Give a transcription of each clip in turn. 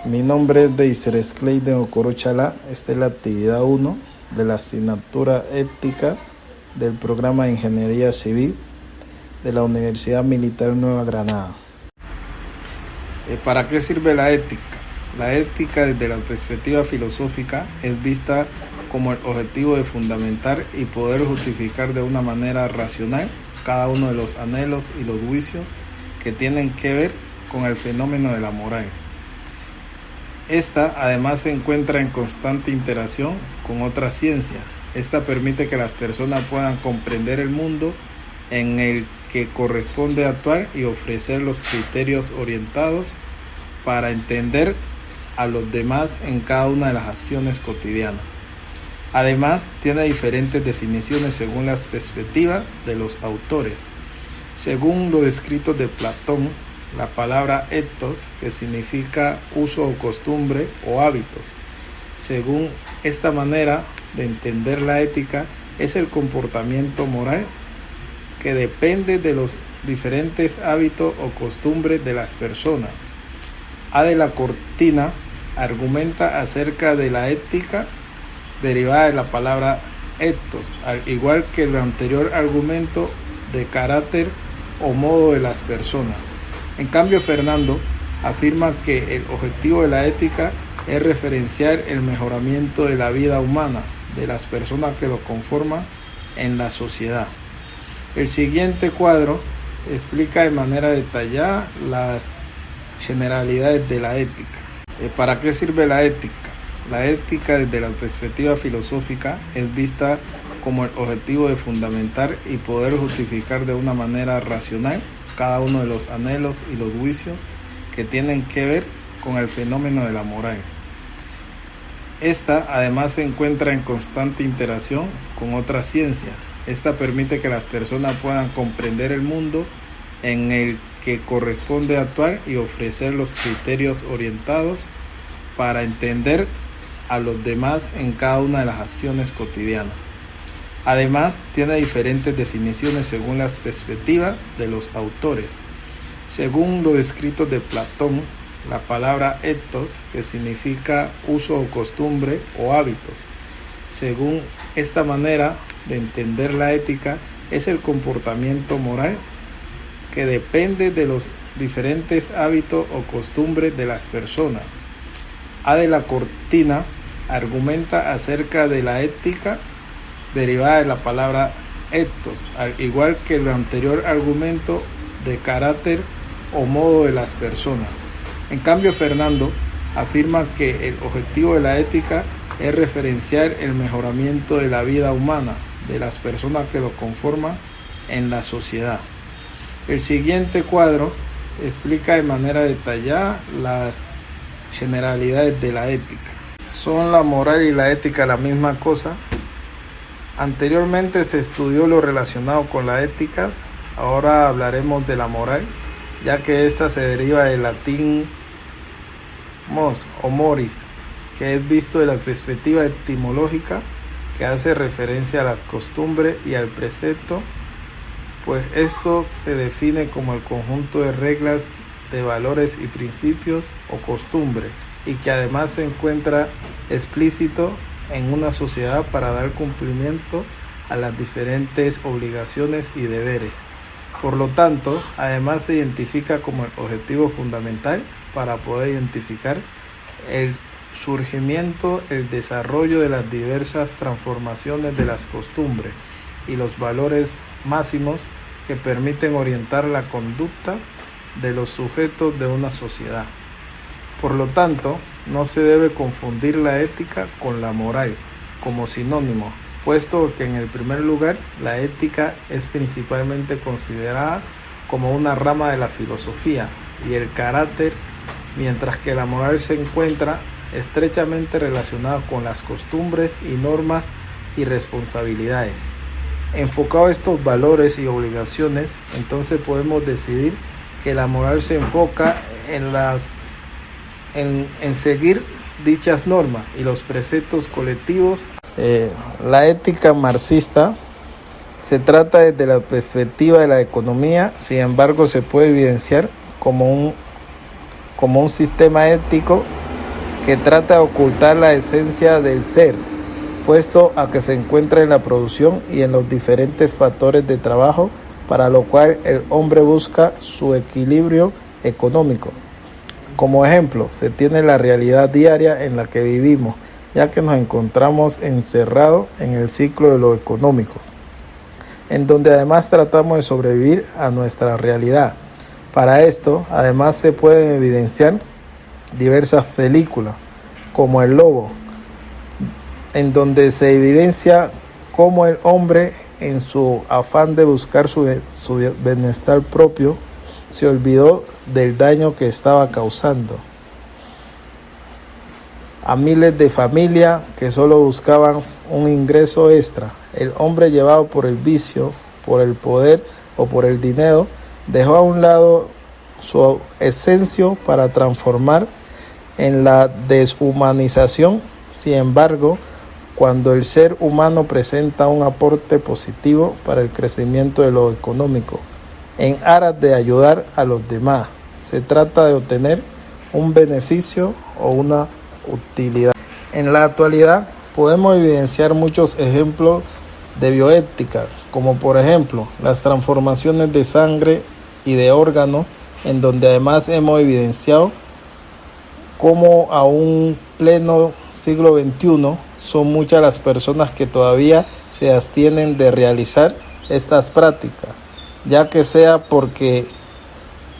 Mi nombre es Deiser Cleiden Ocorochala. Esta es la actividad 1 de la asignatura ética del programa de Ingeniería Civil de la Universidad Militar Nueva Granada. ¿Para qué sirve la ética? La ética, desde la perspectiva filosófica, es vista como el objetivo de fundamentar y poder justificar de una manera racional cada uno de los anhelos y los juicios que tienen que ver con el fenómeno de la moral. Esta además se encuentra en constante interacción con otra ciencia. Esta permite que las personas puedan comprender el mundo en el que corresponde actuar y ofrecer los criterios orientados para entender a los demás en cada una de las acciones cotidianas. Además, tiene diferentes definiciones según las perspectivas de los autores. Según los escritos de Platón, la palabra ethos, que significa uso o costumbre o hábitos. Según esta manera de entender la ética, es el comportamiento moral que depende de los diferentes hábitos o costumbres de las personas. A. de la Cortina argumenta acerca de la ética derivada de la palabra ethos, al igual que el anterior argumento de carácter o modo de las personas. En cambio, Fernando afirma que el objetivo de la ética es referenciar el mejoramiento de la vida humana de las personas que lo conforman en la sociedad. El siguiente cuadro explica de manera detallada las generalidades de la ética. ¿Para qué sirve la ética? La ética, desde la perspectiva filosófica, es vista como el objetivo de fundamentar y poder justificar de una manera racional cada uno de los anhelos y los juicios que tienen que ver con el fenómeno de la moral. Esta además se encuentra en constante interacción con otra ciencia. Esta permite que las personas puedan comprender el mundo en el que corresponde actuar y ofrecer los criterios orientados para entender a los demás en cada una de las acciones cotidianas. Además, tiene diferentes definiciones según las perspectivas de los autores. Según los escritos de Platón, la palabra ethos, que significa uso o costumbre o hábitos. Según esta manera de entender la ética, es el comportamiento moral que depende de los diferentes hábitos o costumbres de las personas. A. de la Cortina argumenta acerca de la ética derivada de la palabra ethos, al igual que el anterior argumento de carácter o modo de las personas. En cambio, Fernando afirma que el objetivo de la ética es referenciar el mejoramiento de la vida humana de las personas que lo conforman en la sociedad. El siguiente cuadro explica de manera detallada las generalidades de la ética. ¿Son la moral y la ética la misma cosa? Anteriormente se estudió lo relacionado con la ética, ahora hablaremos de la moral, ya que esta se deriva del latín mos o moris, que es visto de la perspectiva etimológica, que hace referencia a las costumbres y al precepto, pues esto se define como el conjunto de reglas, de valores y principios o costumbres, y que además se encuentra explícito en una sociedad para dar cumplimiento a las diferentes obligaciones y deberes. Por lo tanto, además se identifica como el objetivo fundamental para poder identificar el surgimiento, el desarrollo de las diversas transformaciones de las costumbres y los valores máximos que permiten orientar la conducta de los sujetos de una sociedad. Por lo tanto, no se debe confundir la ética con la moral como sinónimo, puesto que en el primer lugar la ética es principalmente considerada como una rama de la filosofía y el carácter, mientras que la moral se encuentra estrechamente relacionada con las costumbres y normas y responsabilidades. Enfocado a estos valores y obligaciones, entonces podemos decidir que la moral se enfoca en seguir dichas normas y los preceptos colectivos. La ética marxista se trata desde la perspectiva de la economía, sin embargo se puede evidenciar como un sistema ético que trata de ocultar la esencia del ser, puesto a que se encuentra en la producción y en los diferentes factores de trabajo, para lo cual el hombre busca su equilibrio económico. Como ejemplo, se tiene la realidad diaria en la que vivimos, ya que nos encontramos encerrados en el ciclo de lo económico, en donde además tratamos de sobrevivir a nuestra realidad. Para esto, además se pueden evidenciar diversas películas, como El Lobo, en donde se evidencia cómo el hombre, en su afán de buscar su bienestar propio, se olvidó del daño que estaba causando a miles de familias que solo buscaban un ingreso extra. El hombre, llevado por el vicio, por el poder o por el dinero, dejó a un lado su esencia para transformar en la deshumanización. Sin embargo, cuando el ser humano presenta un aporte positivo para el crecimiento de lo económico, en aras de ayudar a los demás, se trata de obtener un beneficio o una utilidad. En la actualidad podemos evidenciar muchos ejemplos de bioética, como por ejemplo las transformaciones de sangre y de órganos, en donde además hemos evidenciado cómo a un pleno siglo XXI son muchas las personas que todavía se abstienen de realizar estas prácticas, ya que sea porque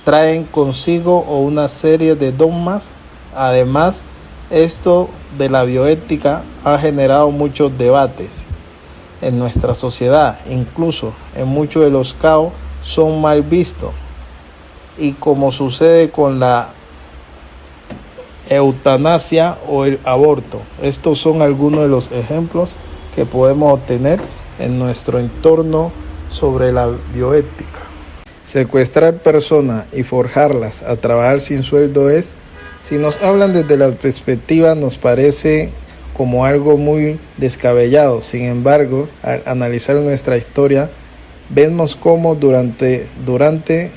traen consigo o una serie de dogmas. Además, esto de la bioética ha generado muchos debates en nuestra sociedad, incluso en muchos de los casos son mal vistos, y como sucede con la eutanasia o el aborto. Estos son algunos de los ejemplos que podemos obtener en nuestro entorno sobre la bioética. Secuestrar personas y forjarlas a trabajar sin sueldo es, si nos hablan desde la perspectiva, nos parece como algo muy descabellado. Sin embargo, al analizar nuestra historia, vemos cómo durante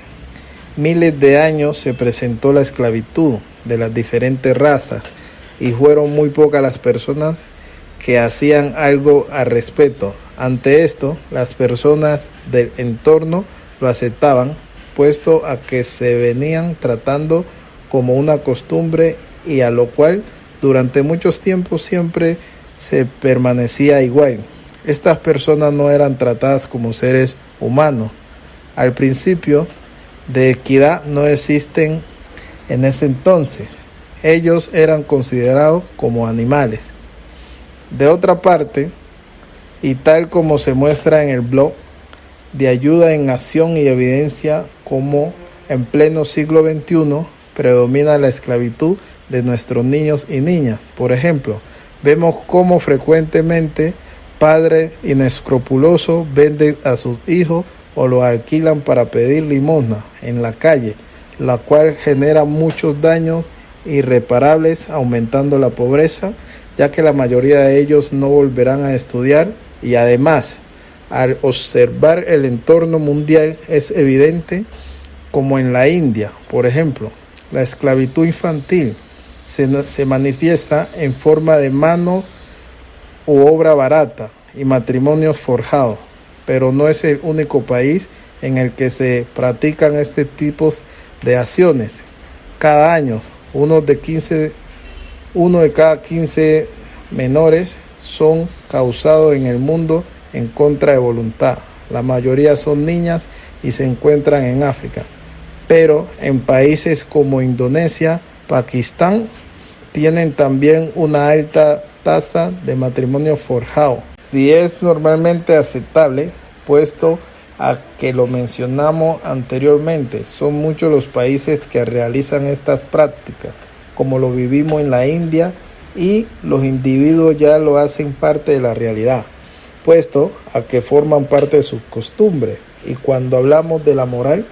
miles de años se presentó la esclavitud de las diferentes razas, y fueron muy pocas las personas que hacían algo al respecto. Ante esto, las personas del entorno lo aceptaban, puesto a que se venían tratando como una costumbre, y a lo cual durante muchos tiempos siempre se permanecía igual. Estas personas no eran tratadas como seres humanos. Al principio de equidad no existen en ese entonces. Ellos eran considerados como animales. De otra parte, y tal como se muestra en el blog de Ayuda en Acción y Evidencia, como en pleno siglo XXI predomina la esclavitud de nuestros niños y niñas. Por ejemplo, vemos cómo frecuentemente padres inescrupulosos venden a sus hijos o los alquilan para pedir limosna en la calle, la cual genera muchos daños irreparables, aumentando la pobreza, ya que la mayoría de ellos no volverán a estudiar. Y además, al observar el entorno mundial, es evidente como en la India, por ejemplo, la esclavitud infantil se manifiesta en forma de mano u obra barata y matrimonios forjados, pero no es el único país en el que se practican este tipo de acciones. Cada año, uno de cada 15 menores son causados en el mundo en contra de voluntad. La mayoría son niñas y se encuentran en África, pero en países como Indonesia, Pakistán, tienen también una alta tasa de matrimonio forjado. Si es normalmente aceptable, puesto a que lo mencionamos anteriormente, son muchos los países que realizan estas prácticas, como lo vivimos en la India, y los individuos ya lo hacen parte de la realidad, puesto a que forman parte de sus costumbres. Y cuando hablamos de la moral,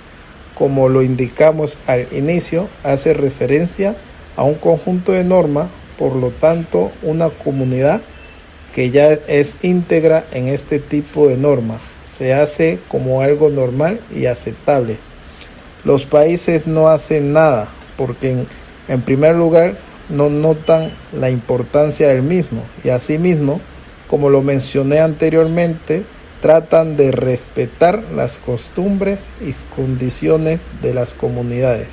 como lo indicamos al inicio, hace referencia a un conjunto de normas, por lo tanto una comunidad que ya es íntegra en este tipo de normas, se hace como algo normal y aceptable. Los países no hacen nada porque en primer lugar no notan la importancia del mismo y asimismo, como lo mencioné anteriormente, tratan de respetar las costumbres y condiciones de las comunidades.